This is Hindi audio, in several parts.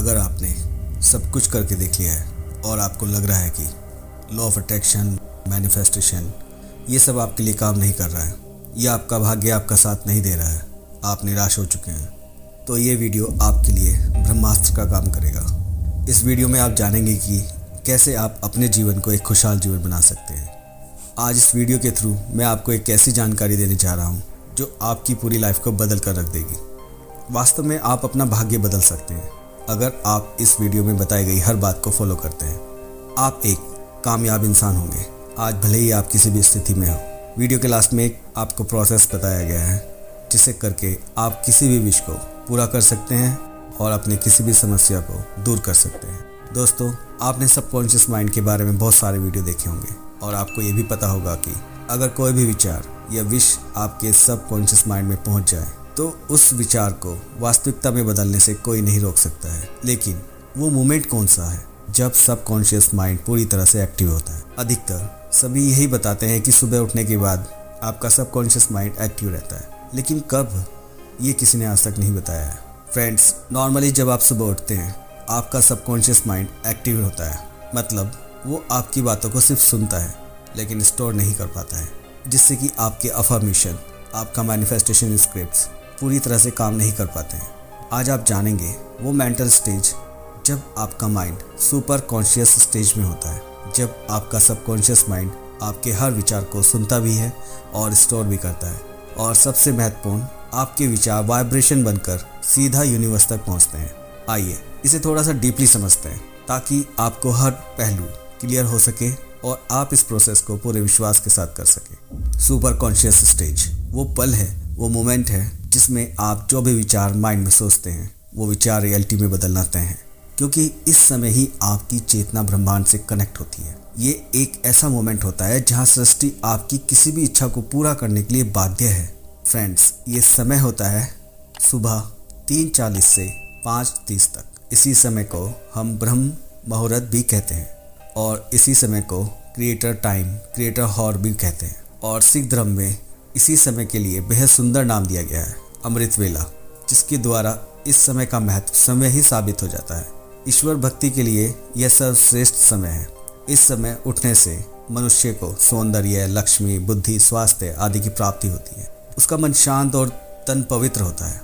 अगर आपने सब कुछ करके देख लिया है और आपको लग रहा है कि लॉ ऑफ अट्रैक्शन, मैनिफेस्टेशन ये सब आपके लिए काम नहीं कर रहा है या आपका भाग्य आपका साथ नहीं दे रहा है, आप निराश हो चुके हैं, तो ये वीडियो आपके लिए ब्रह्मास्त्र का काम करेगा। इस वीडियो में आप जानेंगे कि कैसे आप अपने जीवन को एक खुशहाल जीवन बना सकते हैं। आज इस वीडियो के थ्रू मैं आपको एक ऐसी जानकारी देने जा रहा हूँ जो आपकी पूरी लाइफ को बदल कर रख देगी। वास्तव में आप अपना भाग्य बदल सकते हैं अगर आप इस वीडियो में बताई गई हर बात को फॉलो करते हैं। आप एक कामयाब इंसान होंगे, आज भले ही आप किसी भी स्थिति में हो। वीडियो के लास्ट में एक आपको प्रोसेस बताया गया है जिसे करके आप किसी भी विश को पूरा कर सकते हैं और अपनी किसी भी समस्या को दूर कर सकते हैं। दोस्तों, आपने सबकॉन्शियस माइंड के बारे में बहुत सारे वीडियो देखे होंगे और आपको ये भी पता होगा कि अगर कोई भी विचार या विश आपके सबकॉन्शियस माइंड में पहुंच जाए तो उस विचार को वास्तविकता में बदलने से कोई नहीं रोक सकता है। लेकिन वो मोमेंट कौन सा है जब सबकॉन्शियस माइंड पूरी तरह से एक्टिव होता है? अधिकतर सभी यही बताते हैं कि सुबह उठने के बाद आपका सबकॉन्शियस माइंड एक्टिव रहता है, लेकिन कब, ये किसी ने आज तक नहीं बताया है। फ्रेंड्स, नॉर्मली जब आप सुबह उठते हैं आपका सबकॉन्शियस माइंड एक्टिव होता है, मतलब वो आपकी बातों को सिर्फ सुनता है लेकिन स्टोर नहीं कर पाता है, जिससे कि आपके अफर्मेशन, आपका मैनिफेस्टेशन स्क्रिप्ट्स पूरी तरह से काम नहीं कर पाते हैं। आज आप जानेंगे वो मेंटल स्टेज जब आपका माइंड सुपर कॉन्शियस स्टेज में होता है, जब आपका सबकॉन्शियस माइंड आपके हर विचार को सुनता भी है और स्टोर भी करता है, और सबसे महत्वपूर्ण, आपके विचार वाइब्रेशन बनकर सीधा यूनिवर्स तक पहुंचते हैं। आइए इसे थोड़ा सा डीपली समझते हैं ताकि आपको हर पहलू क्लियर हो सके और आप इस प्रोसेस को पूरे विश्वास के साथ कर सकें। सुपर कॉन्शियस स्टेज वो पल है, वो मोमेंट है जिसमें आप जो भी विचार माइंड में सोचते हैं वो विचार रियलिटी में बदलना तय हैं, क्योंकि इस समय ही आपकी चेतना ब्रह्मांड से कनेक्ट होती है। ये एक ऐसा मोमेंट होता है जहां सृष्टि आपकी किसी भी इच्छा को पूरा करने के लिए बाध्य है। फ्रेंड्स, ये समय होता है सुबह 3:40 से 5:30 तक। इसी समय को हम ब्रह्म मुहूर्त भी कहते हैं और इसी समय को क्रिएटर टाइम, क्रिएटर हॉर भी कहते हैं। और सिख धर्म में इसी समय के लिए बेहद सुंदर नाम दिया गया है, अमृत वेला, जिसके द्वारा इस समय का महत्व समय ही साबित हो जाता है। ईश्वर भक्ति के लिए यह सर्वश्रेष्ठ समय है। इस समय उठने से मनुष्य को सौंदर्य, लक्ष्मी, बुद्धि, स्वास्थ्य आदि की प्राप्ति होती है। उसका मन शांत और तन पवित्र होता है।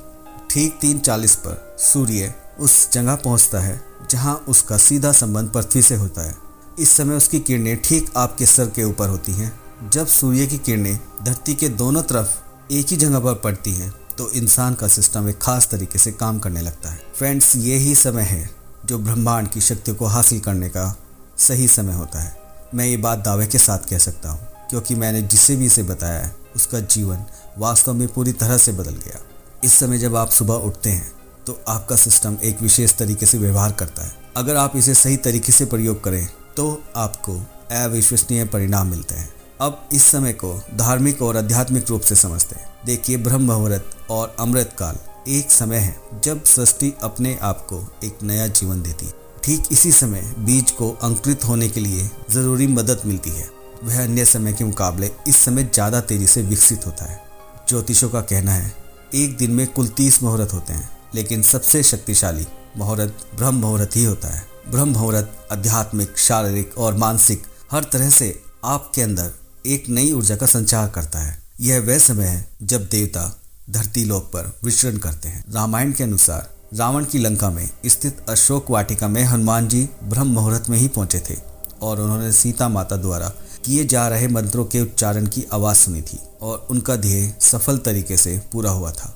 ठीक 3:40 पर सूर्य उस जगह पहुंचता है जहां उसका सीधा संबंध पृथ्वी से होता है। इस समय उसकी किरणें ठीक आपके सर के ऊपर होती हैं। जब सूर्य की किरणें धरती के दोनों तरफ एक ही जगह पर पड़ती हैं तो इंसान का सिस्टम एक खास तरीके से काम करने लगता है। फ्रेंड्स, ये ही समय है जो ब्रह्मांड की शक्ति को हासिल करने का सही समय होता है। मैं ये बात दावे के साथ कह सकता हूँ क्योंकि मैंने जिसे भी इसे बताया है उसका जीवन वास्तव में पूरी तरह से बदल गया। इस समय जब आप सुबह उठते हैं तो आपका सिस्टम एक विशेष तरीके से व्यवहार करता है। अगर आप इसे सही तरीके से प्रयोग करें तो आपको अविश्वसनीय परिणाम मिलते हैं। अब इस समय को धार्मिक और आध्यात्मिक रूप से समझते हैं। देखिए, ब्रह्म मुहूर्त और अमृत काल एक समय है जब सृष्टि अपने आप को एक नया जीवन देती है। ठीक इसी समय बीज को अंकुरित होने के लिए जरूरी मदद मिलती है। वह अन्य समय के मुकाबले इस समय ज़्यादा तेजी से विकसित होता है। ज्योतिषों का कहना है एक दिन में कुल 30 मुहूर्त होते हैं, लेकिन सबसे शक्तिशाली मुहूर्त ब्रह्म मुहूर्त ही होता है। ब्रह्म मुहूर्त आध्यात्मिक, शारीरिक और मानसिक हर तरह से आपके अंदर एक नई ऊर्जा का संचार करता है। यह वह समय है जब देवता धरती लोक पर विचरण करते हैं। रामायण के अनुसार रावण की लंका में स्थित अशोक वाटिका में हनुमान जी ब्रह्म मुहूर्त में ही पहुंचे थे और उन्होंने सीता माता द्वारा किए जा रहे मंत्रों के उच्चारण की आवाज सुनी थी और उनका ध्येय सफल तरीके से पूरा हुआ था।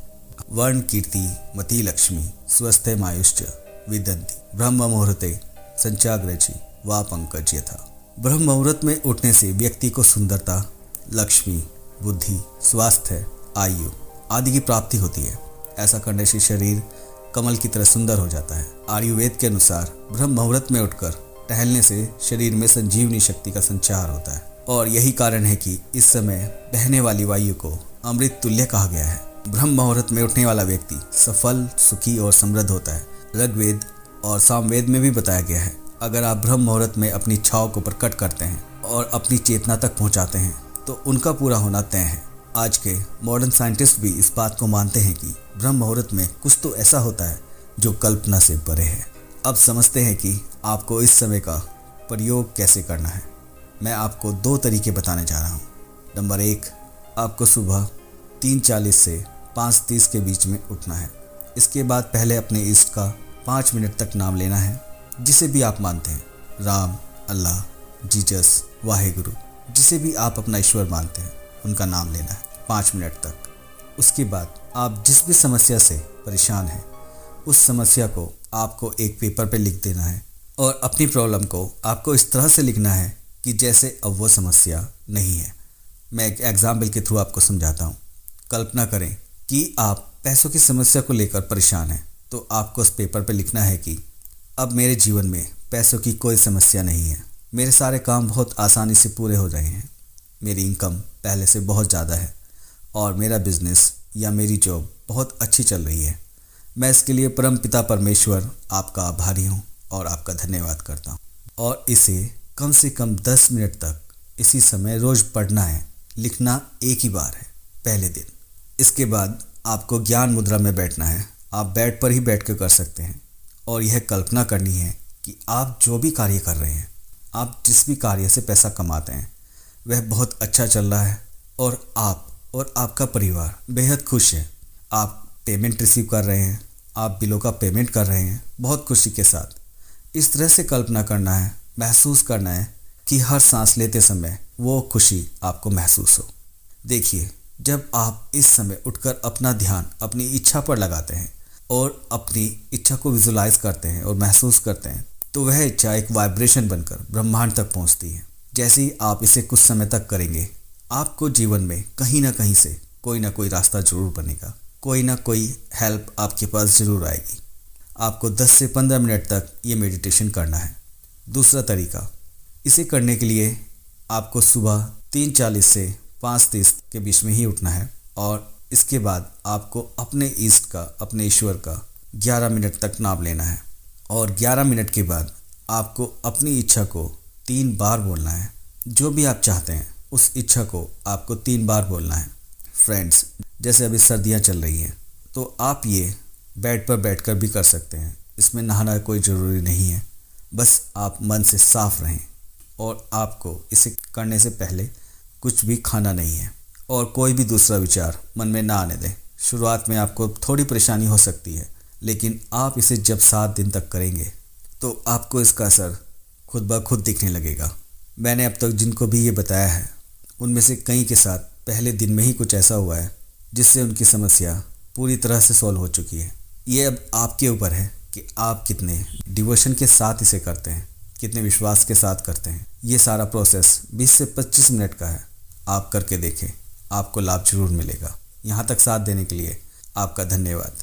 वर्ण कीर्ति मति लक्ष्मी स्वस्थे मायुश्च विदन्ति ब्रह्म मुहूर्ते संचाग्रजी वा पंकज यथा। ब्रह्म मुहूर्त में उठने से व्यक्ति को सुंदरता, लक्ष्मी, बुद्धि, स्वास्थ्य, आयु आदि की प्राप्ति होती है। ऐसा करने से शरीर कमल की तरह सुंदर हो जाता है। आयुर्वेद के अनुसार ब्रह्म मुहूर्त में उठकर टहलने से शरीर में संजीवनी शक्ति का संचार होता है और यही कारण है कि इस समय बहने वाली वायु को अमृत तुल्य कहा गया है। ब्रह्म मुहूर्त में उठने वाला व्यक्ति सफल, सुखी और समृद्ध होता है। ऋग्वेद और सामवेद में भी बताया गया है, अगर आप ब्रह्म मुहूर्त में अपनी इच्छाओं को प्रकट करते हैं और अपनी चेतना तक पहुंचाते हैं तो उनका पूरा होना तय है। आज के मॉडर्न साइंटिस्ट भी इस बात को मानते हैं कि ब्रह्म मुहूर्त में कुछ तो ऐसा होता है जो कल्पना से परे है। अब समझते हैं कि आपको इस समय का प्रयोग कैसे करना है। मैं आपको 2 तरीके बताने जा रहा हूँ। नंबर 1, आपको सुबह 3:40 से 5:30 के बीच में उठना है। इसके बाद पहले अपने इष्ट का 5 मिनट तक नाम लेना है, जिसे भी आप मानते हैं, राम, अल्लाह, जीसस, वाहेगुरु, जिसे भी आप अपना ईश्वर मानते हैं उनका नाम लेना है 5 मिनट तक। उसके बाद आप जिस भी समस्या से परेशान हैं उस समस्या को आपको एक पेपर पे लिख देना है और अपनी प्रॉब्लम को आपको इस तरह से लिखना है कि जैसे अब वो समस्या नहीं है। मैं एक एग्जाम्पल के थ्रू आपको समझाता हूँ। कल्पना करें कि आप पैसों की समस्या को लेकर परेशान हैं, तो आपको उस पेपर पे लिखना है कि अब मेरे जीवन में पैसों की कोई समस्या नहीं है। मेरे सारे काम बहुत आसानी से पूरे हो रहे हैं। मेरी इनकम पहले से बहुत ज़्यादा है और मेरा बिजनेस या मेरी जॉब बहुत अच्छी चल रही है। मैं इसके लिए परमपिता परमेश्वर आपका आभारी हूँ और आपका धन्यवाद करता हूँ। और इसे कम से कम 10 मिनट तक इसी समय रोज़ पढ़ना है। लिखना एक ही बार है, पहले दिन। इसके बाद आपको ज्ञान मुद्रा में बैठना है। आप बेड पर ही बैठ कर सकते हैं और यह कल्पना करनी है कि आप जो भी कार्य कर रहे हैं, आप जिस भी कार्य से पैसा कमाते हैं, वह बहुत अच्छा चल रहा है और आप और आपका परिवार बेहद खुश है। आप पेमेंट रिसीव कर रहे हैं, आप बिलों का पेमेंट कर रहे हैं बहुत खुशी के साथ। इस तरह से कल्पना करना है, महसूस करना है कि हर सांस लेते समय वो खुशी आपको महसूस हो। देखिए, जब आप इस समय उठकर अपना ध्यान अपनी इच्छा पर लगाते हैं और अपनी इच्छा को विजुलाइज करते हैं और महसूस करते हैं, तो वह इच्छा एक वाइब्रेशन बनकर ब्रह्मांड तक पहुंचती है। जैसे ही आप इसे कुछ समय तक करेंगे, आपको जीवन में कहीं ना कहीं से कोई ना कोई रास्ता जरूर बनेगा, कोई ना कोई हेल्प आपके पास ज़रूर आएगी। आपको 10 से 15 मिनट तक ये मेडिटेशन करना है। दूसरा तरीका, इसे करने के लिए आपको सुबह 3:40 से 5:30 के बीच में ही उठना है और इसके बाद आपको अपने इष्ट का, अपने ईश्वर का 11 मिनट तक नाम लेना है और 11 मिनट के बाद आपको अपनी इच्छा को 3 बार बोलना है। जो भी आप चाहते हैं उस इच्छा को आपको 3 बार बोलना है। फ्रेंड्स, जैसे अभी सर्दियाँ चल रही हैं, तो आप ये बेड पर बैठकर भी कर सकते हैं। इसमें नहाना कोई ज़रूरी नहीं है, बस आप मन से साफ रहें और आपको इसे करने से पहले कुछ भी खाना नहीं है और कोई भी दूसरा विचार मन में ना आने दें। शुरुआत में आपको थोड़ी परेशानी हो सकती है, लेकिन आप इसे जब 7 दिन तक करेंगे तो आपको इसका असर खुद ब खुद दिखने लगेगा। मैंने अब तक जिनको भी ये बताया है, उनमें से कई के साथ पहले दिन में ही कुछ ऐसा हुआ है जिससे उनकी समस्या पूरी तरह से सॉल्व हो चुकी है। ये अब आपके ऊपर है कि आप कितने डिवोशन के साथ इसे करते हैं, कितने विश्वास के साथ करते हैं। ये सारा प्रोसेस 20 से 25 मिनट का है। आप करके देखें, आपको लाभ जरूर मिलेगा। यहाँ तक साथ देने के लिए आपका धन्यवाद।